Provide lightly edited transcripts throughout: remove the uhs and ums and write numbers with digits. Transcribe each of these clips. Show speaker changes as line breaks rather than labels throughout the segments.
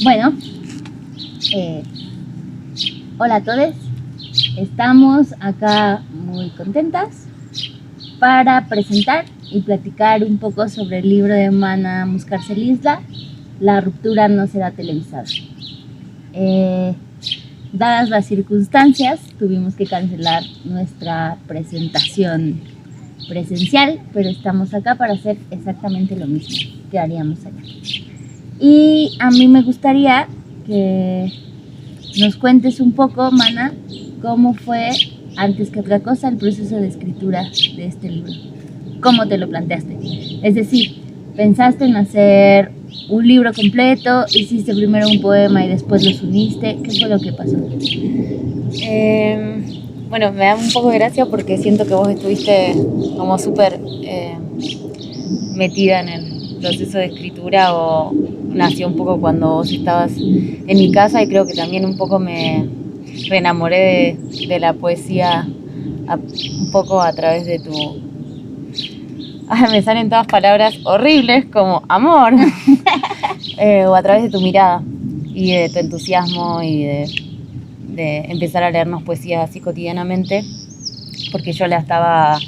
Bueno, hola a todos. Estamos acá muy contentas para presentar y platicar un poco sobre el libro de Mana Muscarcelisla, La ruptura no será televisada. Dadas las circunstancias, tuvimos que cancelar nuestra presentación presencial, pero estamos acá para hacer exactamente lo mismo que haríamos allá. Y a mí me gustaría que nos cuentes un poco, Mana, cómo fue, antes que otra cosa, el proceso de escritura de este libro. ¿Cómo te lo planteaste? Es decir, ¿pensaste en hacer un libro completo? ¿Hiciste primero un poema y después los uniste? ¿Qué fue lo que pasó?
Bueno, me da un poco de gracia porque siento que vos estuviste como súper metida en el proceso de escritura, o nació un poco cuando vos estabas en mi casa, y creo que también un poco me reenamoré de la poesía un poco a través de tu... me salen todas palabras horribles como amor o a través de tu mirada y de tu entusiasmo y de empezar a leernos poesía así cotidianamente, porque yo la estaba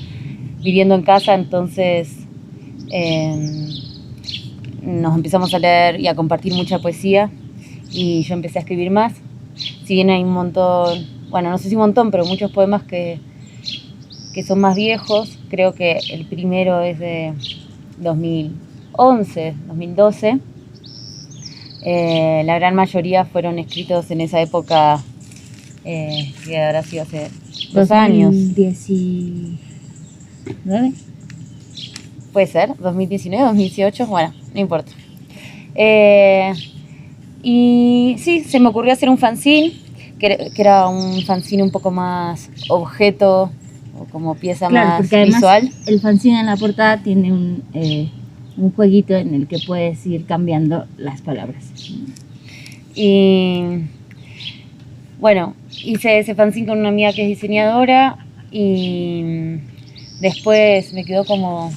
viviendo en casa, entonces nos empezamos a leer y a compartir mucha poesía, y yo empecé a escribir más. Si bien hay un montón, bueno, no sé si un montón, pero muchos poemas que son más viejos. Creo que el primero es de 2011, 2012. La gran mayoría fueron escritos en esa época, que habrá sido hace 2 años.
2019.
Puede ser, 2019, 2018, bueno, no importa. Y sí, se me ocurrió hacer un fanzine, que era un fanzine un poco más objeto, o como pieza más
porque además
visual.
El fanzine en la portada tiene un jueguito en el que puedes ir cambiando las palabras.
Y bueno, hice ese fanzine con una amiga que es diseñadora, y después me quedó como,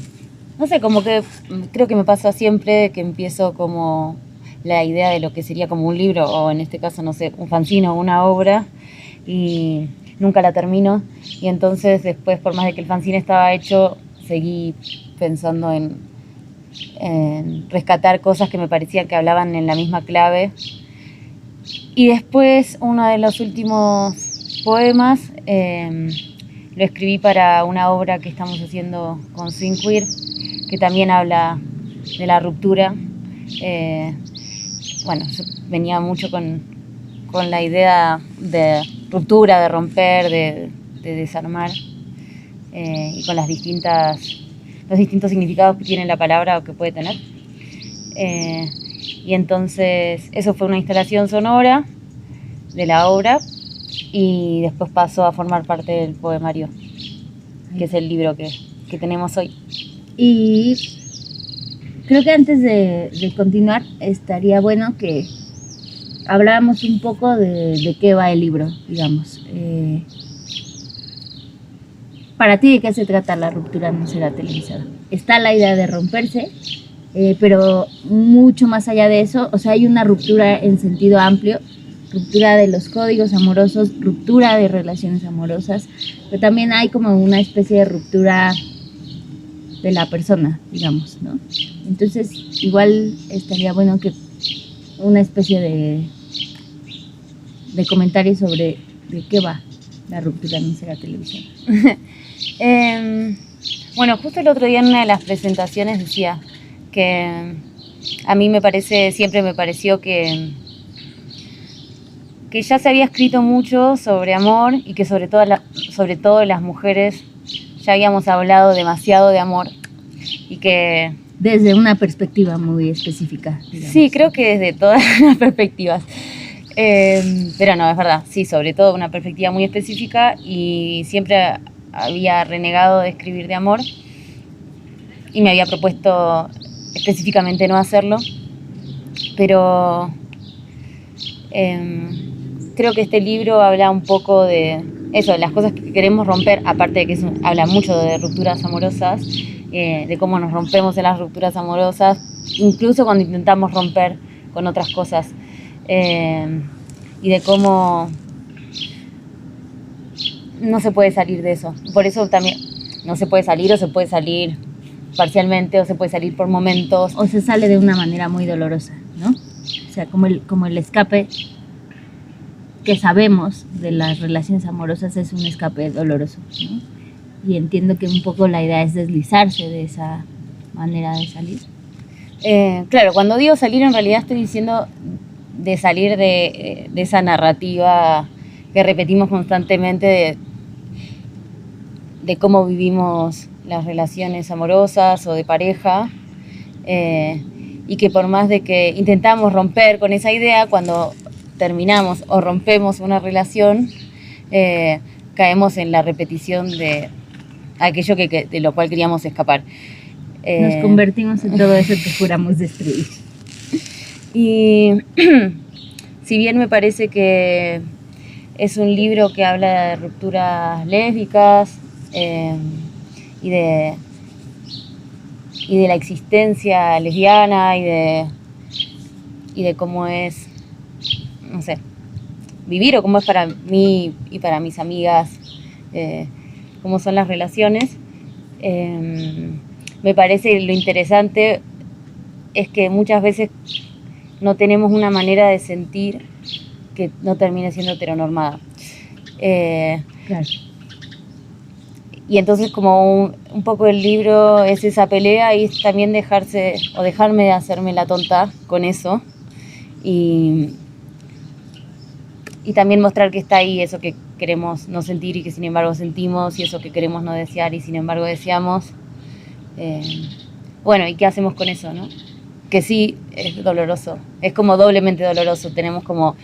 no sé, como que creo que me pasa siempre que empiezo como la idea de lo que sería como un libro, o en este caso, no sé, un fanzine o una obra, y nunca la termino. Y entonces después, por más de que el fanzine estaba hecho, seguí pensando en rescatar cosas que me parecían que hablaban en la misma clave. Y después, uno de los últimos poemas lo escribí para una obra que estamos haciendo con Swing Queer, que también habla de la ruptura. Bueno, yo venía mucho con la idea de ruptura, de romper, de desarmar, y con los distintos significados que tiene la palabra o que puede tener. Y entonces eso fue una instalación sonora de la obra, y después pasó a formar parte del poemario, que es el libro que tenemos hoy.
Y creo que antes de continuar, estaría bueno que habláramos un poco de qué va el libro, digamos. Para ti, ¿de qué se trata La ruptura no será televisada? Está la idea de romperse, pero mucho más allá de eso, o sea, hay una ruptura en sentido amplio, ruptura de los códigos amorosos, ruptura de relaciones amorosas, pero también hay como una especie de ruptura de la persona, digamos, ¿no? Entonces, igual estaría bueno que una especie de comentario sobre de qué va La ruptura no será televisada.
Bueno, justo el otro día en una de las presentaciones decía que a mí siempre me pareció que ya se había escrito mucho sobre amor, y que sobre todo las mujeres ya habíamos hablado demasiado de amor, y que...
Desde una perspectiva muy específica, digamos.
Sí, creo que desde todas las perspectivas. Pero no, es verdad, sí, sobre todo una perspectiva muy específica, y siempre había renegado de escribir de amor, y me había propuesto específicamente no hacerlo, pero creo que este libro habla un poco de eso, de las cosas que queremos romper, aparte de que habla mucho de rupturas amorosas, de cómo nos rompemos en las rupturas amorosas, incluso cuando intentamos romper con otras cosas. y de cómo no se puede salir de eso. Por eso también no se puede salir, o se puede salir parcialmente, o se puede salir por momentos.
O se sale de una manera muy dolorosa, ¿no? O sea, como el escape que sabemos de las relaciones amorosas es un escape doloroso, ¿no? Y entiendo que un poco la idea es deslizarse de esa manera de salir.
Claro, cuando digo salir, en realidad estoy diciendo de salir de esa narrativa que repetimos constantemente de cómo vivimos las relaciones amorosas o de pareja, y que por más de que intentamos romper con esa idea, cuando terminamos o rompemos una relación, caemos en la repetición de aquello de lo cual queríamos escapar.
Nos convertimos en todo eso que juramos destruir.
Y si bien me parece que es un libro que habla de rupturas lésbicas, y de la existencia lesbiana y de cómo es, no sé, vivir, o cómo es para mí y para mis amigas, cómo son las relaciones, me parece lo interesante es que muchas veces no tenemos una manera de sentir que no termine siendo heteronormada.
Claro.
Y entonces como un poco el libro es esa pelea, y es también dejarme de hacerme la tonta con eso, y también mostrar que está ahí eso que queremos no sentir y que sin embargo sentimos, y eso que queremos no desear y sin embargo deseamos. Bueno, ¿y qué hacemos con eso, no? Que sí, es doloroso, es como doblemente doloroso. Tenemos como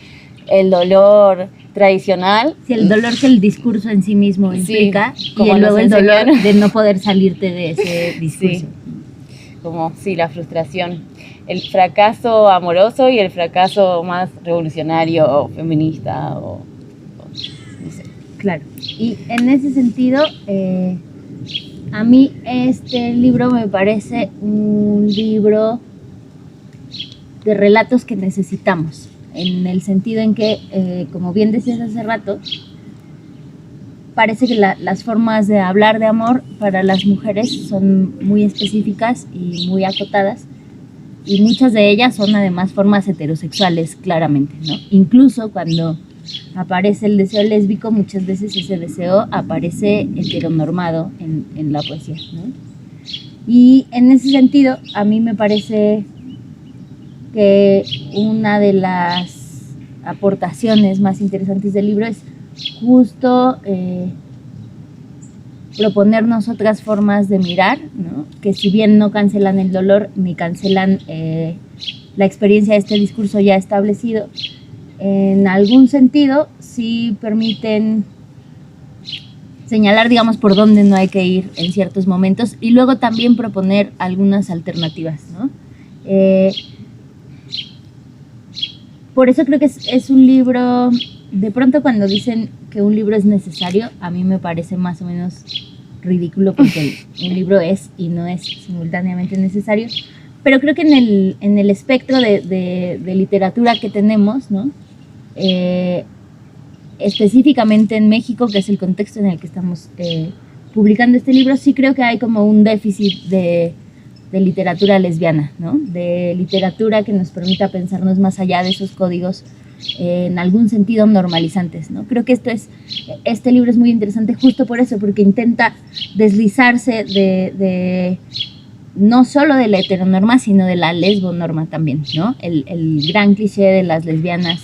el dolor tradicional.
Sí, el dolor que el discurso en sí mismo implica,
sí,
y luego el dolor de no poder salirte de ese discurso.
Sí, como, sí, la frustración, el fracaso amoroso y el fracaso más revolucionario o feminista o no sé.
Claro, y en ese sentido, a mí este libro me parece un libro de relatos que necesitamos, en el sentido en que, como bien decías hace rato, parece que las formas de hablar de amor para las mujeres son muy específicas y muy acotadas, y muchas de ellas son además formas heterosexuales, claramente, ¿no? Incluso cuando aparece el deseo lésbico, muchas veces ese deseo aparece heteronormado en la poesía, ¿no? Y en ese sentido, a mí me parece que una de las aportaciones más interesantes del libro es justo proponernos otras formas de mirar, ¿no? Que si bien no cancelan el dolor ni cancelan la experiencia de este discurso ya establecido, en algún sentido sí permiten señalar, digamos, por dónde no hay que ir en ciertos momentos, y luego también proponer algunas alternativas, ¿no? Por eso creo que es un libro, de pronto cuando dicen que un libro es necesario, a mí me parece más o menos ridículo, porque un libro es y no es simultáneamente necesario, pero creo que en el espectro de literatura que tenemos, ¿no? Específicamente en México, que es el contexto en el que estamos publicando este libro, sí creo que hay como un déficit de literatura lesbiana, ¿no? De literatura que nos permita pensarnos más allá de esos códigos, en algún sentido normalizantes, ¿no? Creo que este libro es muy interesante justo por eso, porque intenta deslizarse de no solo de la heteronorma, sino de la lesbonorma también, ¿no? El gran cliché de las lesbianas,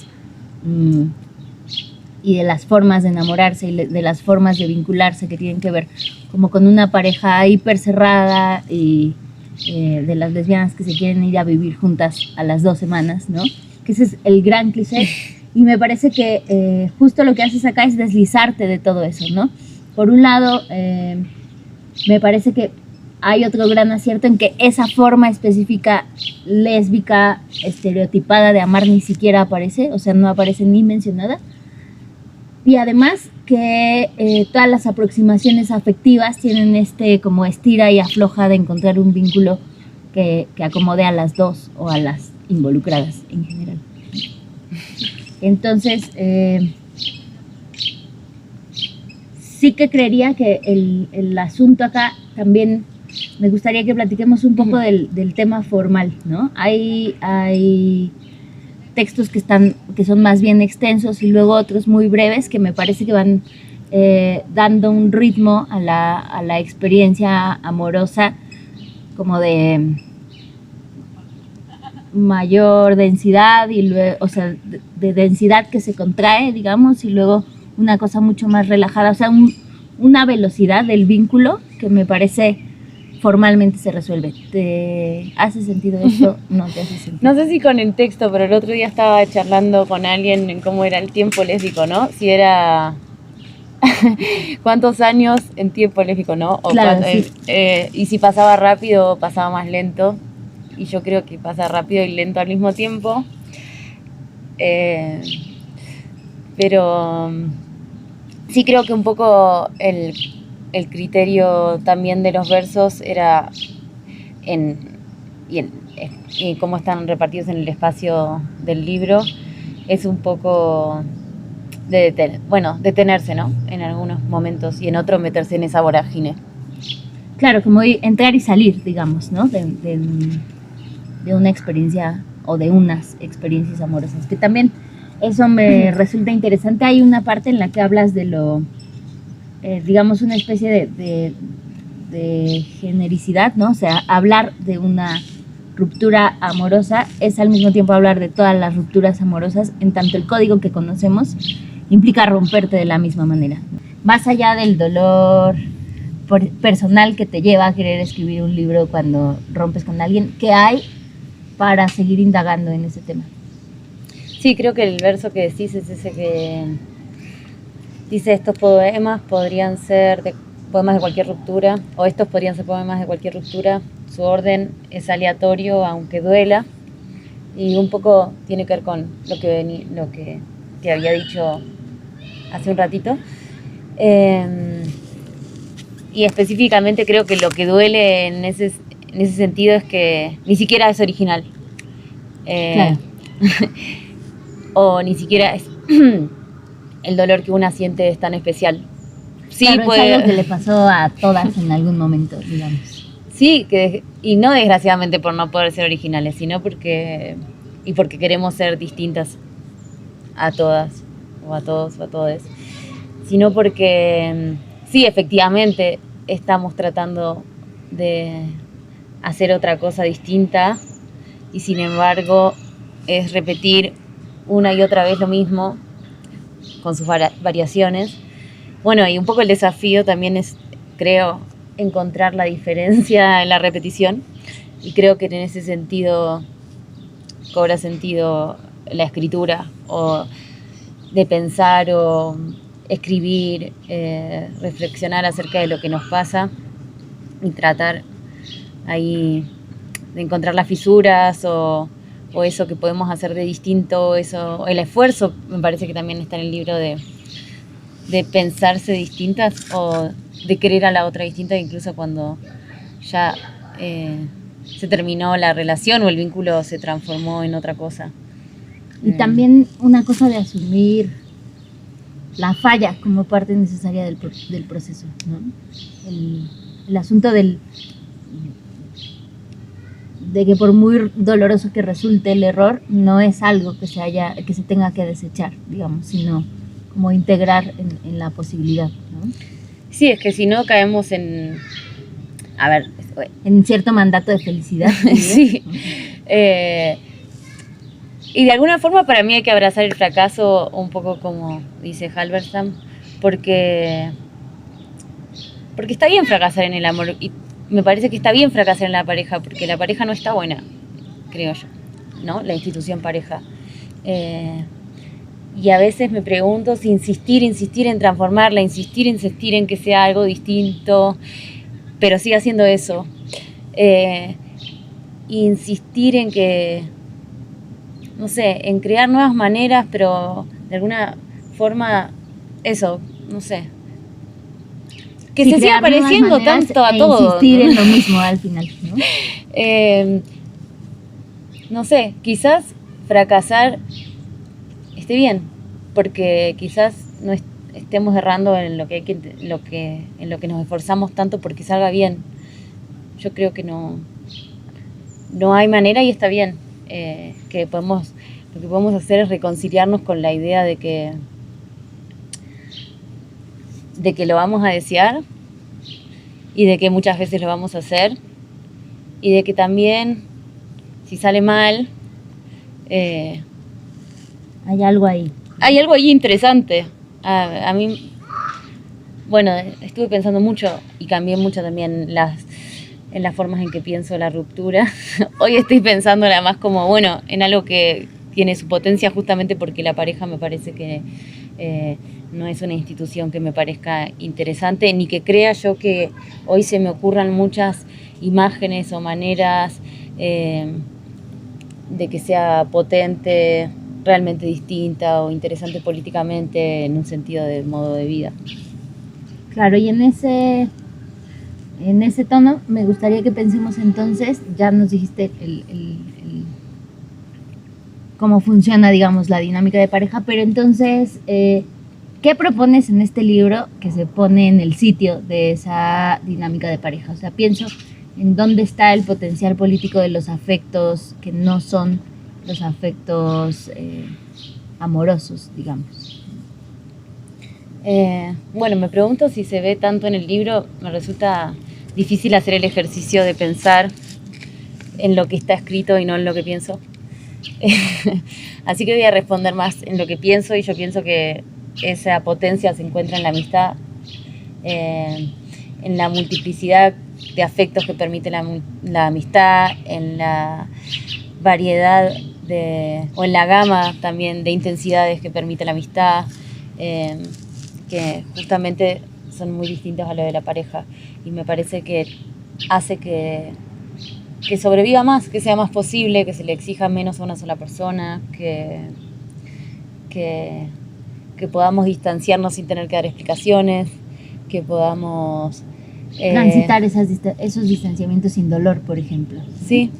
y de las formas de enamorarse y de las formas de vincularse que tienen que ver como con una pareja hiper cerrada, y de las lesbianas que se quieren ir a vivir juntas a las 2 semanas, ¿no? Que ese es el gran cliché, y me parece que justo lo que haces acá es deslizarte de todo eso, ¿no? Por un lado, me parece que hay otro gran acierto en que esa forma específica lésbica estereotipada de amar ni siquiera aparece, o sea, no aparece ni mencionada. Y además que todas las aproximaciones afectivas tienen como estira y afloja de encontrar un vínculo que acomode a las dos o a las involucradas en general. Entonces, sí que creería que el asunto acá también me gustaría que platiquemos un poco del tema formal, ¿no? Hay textos que son más bien extensos y luego otros muy breves que me parece que van dando un ritmo a la experiencia amorosa como de mayor densidad y luego, o sea, de densidad que se contrae, digamos, y luego una cosa mucho más relajada, o sea, una velocidad del vínculo que me parece formalmente se resuelve. ¿Te hace sentido esto? No te hace sentido.
No sé si con el texto, pero el otro día estaba charlando con alguien en cómo era el tiempo lésbico, ¿no? Si era cuántos años en tiempo lésbico, ¿no? O
claro, sí.
Y si pasaba rápido o pasaba más lento. Y yo creo que pasa rápido y lento al mismo tiempo. Pero sí creo que un poco el criterio también de los versos era en cómo están repartidos en el espacio del libro, es un poco detenerse, ¿no? En algunos momentos y en otros meterse en esa vorágine.
Claro, como entrar y salir, digamos, ¿no? De una experiencia o de unas experiencias amorosas, que también eso me resulta interesante. Hay una parte en la que hablas de lo, digamos, una especie de genericidad, ¿no? O sea, hablar de una ruptura amorosa es al mismo tiempo hablar de todas las rupturas amorosas, en tanto el código que conocemos implica romperte de la misma manera. Más allá del dolor personal que te lleva a querer escribir un libro cuando rompes con alguien, ¿qué hay para seguir indagando en ese tema?
Sí, creo que el verso que decís es ese que dice: estos poemas podrían ser poemas de cualquier ruptura, o estos podrían ser poemas de cualquier ruptura, su orden es aleatorio aunque duela, y un poco tiene que ver con lo que te había dicho hace un ratito. Y específicamente creo que lo que duele en ese sentido es que ni siquiera es original.
Claro.
O ni siquiera es el dolor que una siente es tan especial. Sí,
claro, es algo que le pasó a todas en algún momento, digamos.
Sí, y no desgraciadamente por no poder ser originales, sino porque queremos ser distintas a todas, o a todos, o a todes, sino porque sí, efectivamente estamos tratando de hacer otra cosa distinta y sin embargo es repetir una y otra vez lo mismo con sus variaciones. Bueno, y un poco el desafío también es, creo, encontrar la diferencia en la repetición, y creo que en ese sentido cobra sentido la escritura, o de pensar o escribir, reflexionar acerca de lo que nos pasa y tratar ahí de encontrar las fisuras o eso que podemos hacer de distinto, eso, el esfuerzo me parece que también está en el libro de pensarse distintas o de querer a la otra distinta, incluso cuando ya se terminó la relación o el vínculo se transformó en otra cosa.
Y también una cosa de asumir la falla como parte necesaria del proceso, ¿no? El asunto de que por muy doloroso que resulte el error, no es algo que se tenga que desechar, digamos, sino como integrar en la posibilidad, ¿no?
Sí, es que si no caemos en
cierto mandato de felicidad.
Sí. Y de alguna forma para mí hay que abrazar el fracaso, un poco como dice Halberstam, porque está bien fracasar en el amor, y me parece que está bien fracasar en la pareja, porque la pareja no está buena, creo yo, ¿no? La institución pareja. Y a veces me pregunto si insistir en transformarla, insistir en que sea algo distinto, pero sigue haciendo eso. Insistir en que, no sé, en crear nuevas maneras, pero de alguna forma, eso, no sé. Que sí, se siga pareciendo tanto a todo.
Insistir en lo mismo al final, ¿no?
No sé, quizás fracasar esté bien, porque quizás no estemos errando en lo que en lo que nos esforzamos tanto porque salga bien. Yo creo que no hay manera y está bien. Lo que podemos hacer es reconciliarnos con la idea de que lo vamos a desear y de que muchas veces lo vamos a hacer y de que también si sale mal
hay algo ahí.
Hay algo ahí interesante. A mí, bueno, estuve pensando mucho y cambié mucho también en las formas en que pienso la ruptura. Hoy estoy pensando nada más como, bueno, en algo que tiene su potencia justamente porque la pareja me parece que no es una institución que me parezca interesante, ni que crea yo que hoy se me ocurran muchas imágenes o maneras de que sea potente, realmente distinta o interesante políticamente en un sentido de modo de vida.
Claro, y en ese tono me gustaría que pensemos entonces, ya nos dijiste cómo funciona, digamos, la dinámica de pareja, pero entonces, ¿qué propones en este libro que se pone en el sitio de esa dinámica de pareja? O sea, pienso en dónde está el potencial político de los afectos que no son los afectos amorosos, digamos.
Bueno, me pregunto si se ve tanto en el libro. Me resulta difícil hacer el ejercicio de pensar en lo que está escrito y no en lo que pienso. Así que voy a responder más en lo que pienso, y yo pienso que esa potencia se encuentra en la amistad, en la multiplicidad de afectos que permite la amistad, en la variedad o en la gama también de intensidades que permite la amistad, que justamente son muy distintas a lo de la pareja, y me parece que hace que sobreviva más, que sea más posible, que se le exija menos a una sola persona, que podamos distanciarnos sin tener que dar explicaciones, que podamos
transitar esos distanciamientos sin dolor, por ejemplo.
Sí,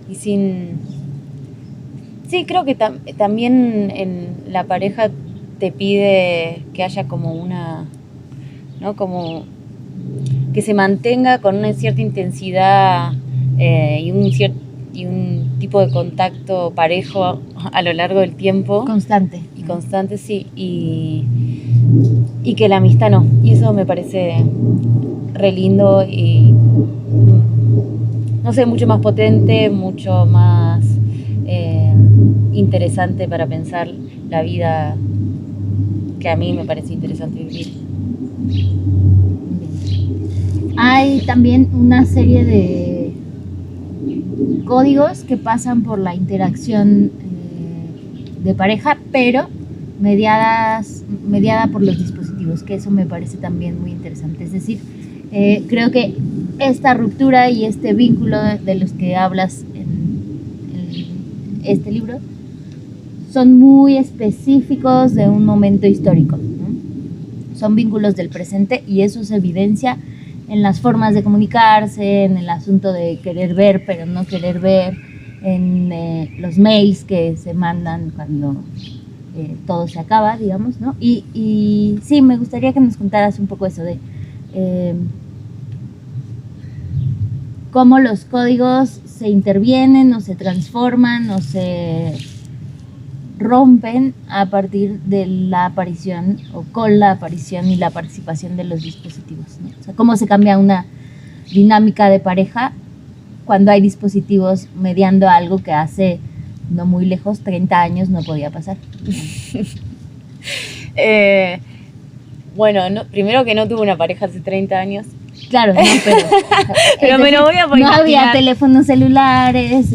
y sí, creo que también en la pareja te pide que haya como ¿no? Como que se mantenga con una cierta intensidad y un tipo de contacto parejo a lo largo del tiempo.
Constante.
Y constante, sí. Y que la amistad no. Y eso me parece re lindo y, no sé, mucho más potente, mucho más interesante para pensar la vida, que a mí me parece interesante vivir.
Hay también una serie de códigos que pasan por la interacción de pareja, pero mediada por los dispositivos, que eso me parece también muy interesante. Es decir, creo que esta ruptura y este vínculo de los que hablas en este libro son muy específicos de un momento histórico, ¿no? Son vínculos del presente, y eso se evidencia en las formas de comunicarse, en el asunto de querer ver pero no querer ver, en los mails que se mandan cuando todo se acaba, digamos, ¿no? Y sí, me gustaría que nos contaras un poco eso de cómo los códigos se intervienen o se transforman o se rompen a partir de la aparición o con la aparición y la participación de los dispositivos, ¿no? O sea, cómo se cambia una dinámica de pareja cuando hay dispositivos mediando algo que hace no muy lejos, 30 años, no podía pasar.
Bueno, primero que no tuve una pareja hace 30 años.
Claro, no,
pero me lo voy a
no imaginar. Había teléfonos celulares,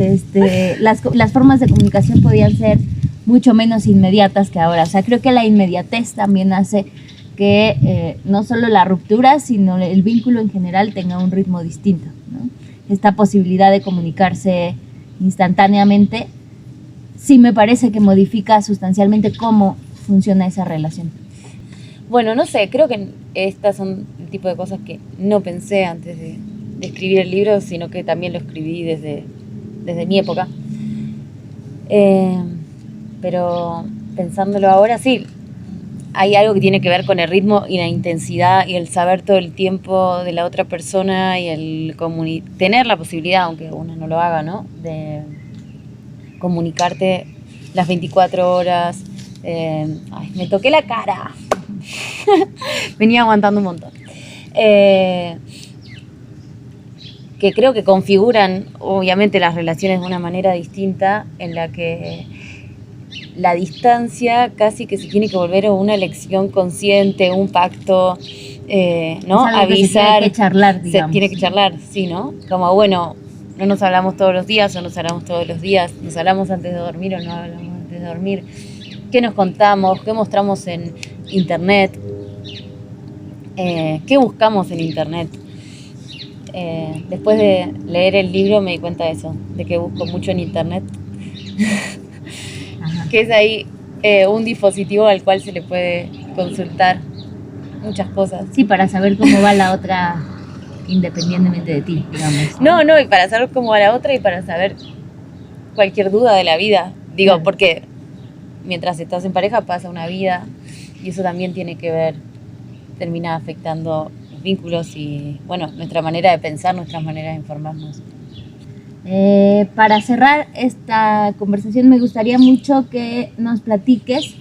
las formas de comunicación podían ser mucho menos inmediatas que ahora. O sea, creo que la inmediatez también hace que no solo la ruptura, sino el vínculo en general tenga un ritmo distinto, ¿no? Esta posibilidad de comunicarse instantáneamente sí me parece que modifica sustancialmente cómo funciona esa relación.
Bueno, no sé, creo que estas son el tipo de cosas que no pensé antes de escribir el libro, sino que también lo escribí desde mi época. Pero pensándolo ahora, sí, hay algo que tiene que ver con el ritmo y la intensidad y el saber todo el tiempo de la otra persona y el tener la posibilidad, aunque uno no lo haga, ¿no? De comunicarte las 24 horas. Ay, me toqué la cara. Venía aguantando un montón. Que creo que configuran, obviamente, las relaciones de una manera distinta, en la que la distancia casi que se tiene que volver una elección consciente, un pacto, ¿no?
Es algo que
avisar.
se tiene que charlar, digamos.
Se tiene que charlar, sí, ¿no? Como, bueno, no nos hablamos todos los días o nos hablamos todos los días, nos hablamos antes de dormir o no hablamos antes de dormir. ¿Qué nos contamos? ¿Qué mostramos en internet? ¿Qué buscamos en internet? Después de leer el libro me di cuenta de eso, de que busco mucho en internet. Que es ahí un dispositivo al cual se le puede consultar muchas cosas.
Sí, para saber cómo va la otra independientemente de ti, digamos.
No, y para saber cómo va la otra y para saber cualquier duda de la vida. Digo,
Claro.
Porque mientras estás en pareja pasa una vida y eso también tiene que ver, termina afectando los vínculos y, bueno, nuestra manera de pensar, nuestras maneras de informarnos.
Para cerrar esta conversación me gustaría mucho que nos platiques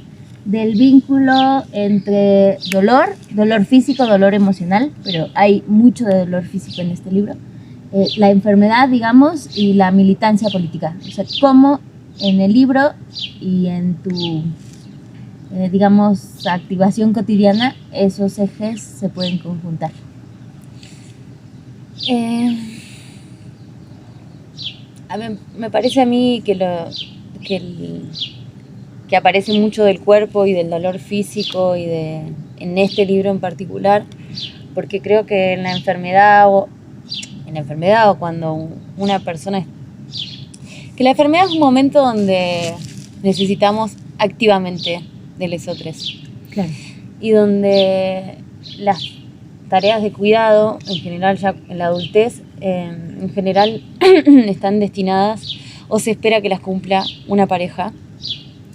del vínculo entre dolor físico, dolor emocional, pero hay mucho de dolor físico en este libro, la enfermedad, digamos, y la militancia política. O sea, cómo en el libro y en tu, digamos, activación cotidiana, esos ejes se pueden conjuntar.
Me parece a mí que aparece mucho del cuerpo y del dolor físico y en este libro en particular, porque creo que en la enfermedad o cuando una persona... Que la enfermedad es un momento donde necesitamos activamente de lesotres.
Claro.
Y donde las tareas de cuidado, en general ya en la adultez, en general están destinadas o se espera que las cumpla una pareja,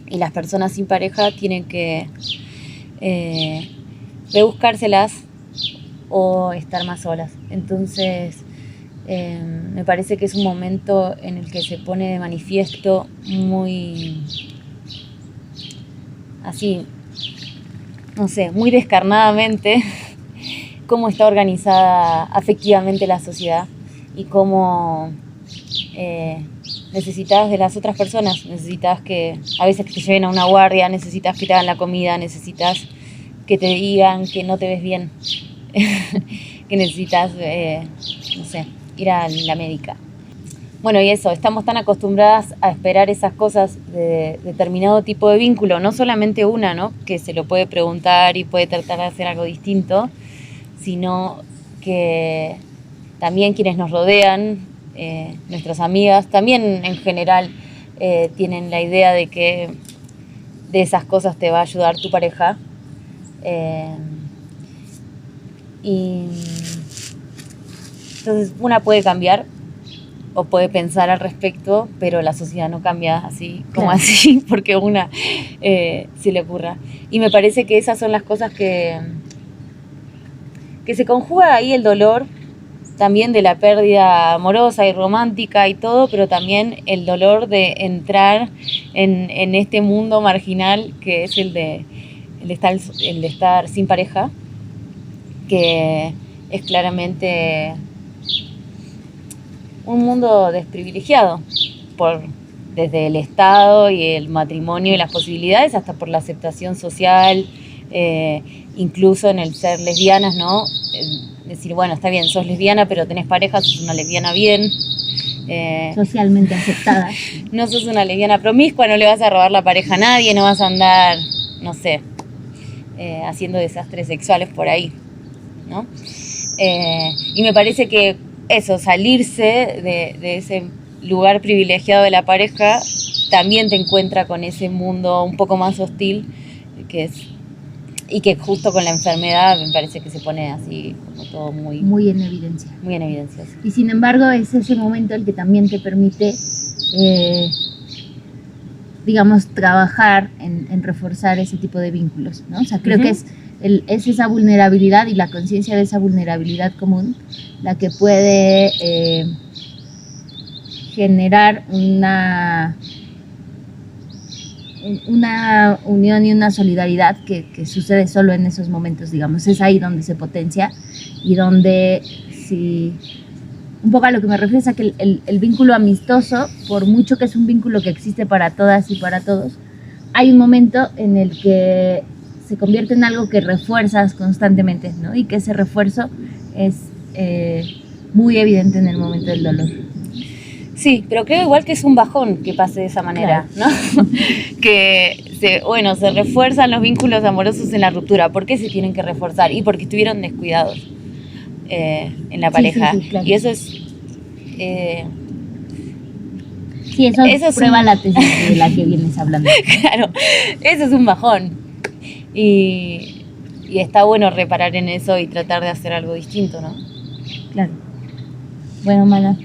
y las personas sin pareja tienen que rebuscárselas o estar más solas. Entonces me parece que es un momento en el que se pone de manifiesto muy así, no sé, muy descarnadamente cómo está organizada afectivamente la sociedad y cómo necesitas de las otras personas, necesitas que a veces que te lleven a una guardia, necesitas que te hagan la comida, necesitas que te digan que no te ves bien, que necesitas, no sé, ir a la médica. Bueno, y eso, estamos tan acostumbradas a esperar esas cosas de determinado tipo de vínculo, no solamente una, ¿no? Que se lo puede preguntar y puede tratar de hacer algo distinto, sino que también quienes nos rodean, nuestras amigas, también en general tienen la idea de que de esas cosas te va a ayudar tu pareja. Y entonces una puede cambiar o puede pensar al respecto, pero la sociedad no cambia así como
Claro.
así porque una se le ocurra. Y me parece que esas son las cosas que se conjuga ahí el dolor también de la pérdida amorosa y romántica y todo, pero también el dolor de entrar en este mundo marginal que es el de estar sin pareja, que es claramente un mundo desprivilegiado desde el Estado y el matrimonio y las posibilidades hasta por la aceptación social, incluso en el ser lesbianas, ¿no? Decir, bueno, está bien, sos lesbiana, pero tenés pareja, sos una lesbiana bien.
Socialmente aceptada.
No sos una lesbiana promiscua, no le vas a robar la pareja a nadie, no vas a andar, no sé, haciendo desastres sexuales por ahí, ¿no? Y me parece que eso, salirse de ese lugar privilegiado de la pareja, también te encuentra con ese mundo un poco más hostil, y que justo con la enfermedad me parece que se pone así como todo
muy en evidencia.
Muy en evidencia. Sí.
Y sin embargo es ese momento el que también te permite digamos, trabajar en reforzar ese tipo de vínculos, ¿no? O sea, creo que es esa vulnerabilidad y la conciencia de esa vulnerabilidad común la que puede generar una unión y una solidaridad que sucede solo en esos momentos, digamos. Es ahí donde se potencia y donde, si un poco a lo que me refiero es a que el vínculo amistoso, por mucho que es un vínculo que existe para todas y para todos, hay un momento en el que se convierte en algo que refuerzas constantemente, ¿no? Y que ese refuerzo es muy evidente en el momento del dolor.
Sí, pero creo igual que es un bajón que pase de esa manera, claro, ¿no? Que se refuerzan los vínculos amorosos en la ruptura. ¿Por qué se tienen que reforzar? Y porque estuvieron descuidados en la pareja. Sí, claro. Y eso es...
sí, eso prueba la tesis de la que vienes hablando.
Claro, eso es un bajón. Y está bueno reparar en eso y tratar de hacer algo distinto, ¿no?
Claro. Bueno, Mana,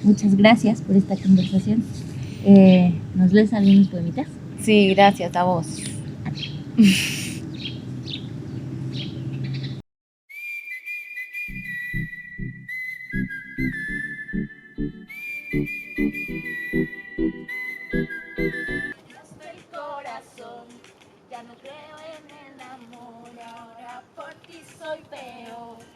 muchas gracias por esta conversación. ¿Nos lees algunos poemitas?
Sí, gracias a vos.
El corazón, ya no creo en el amor, ahora por ti soy peor.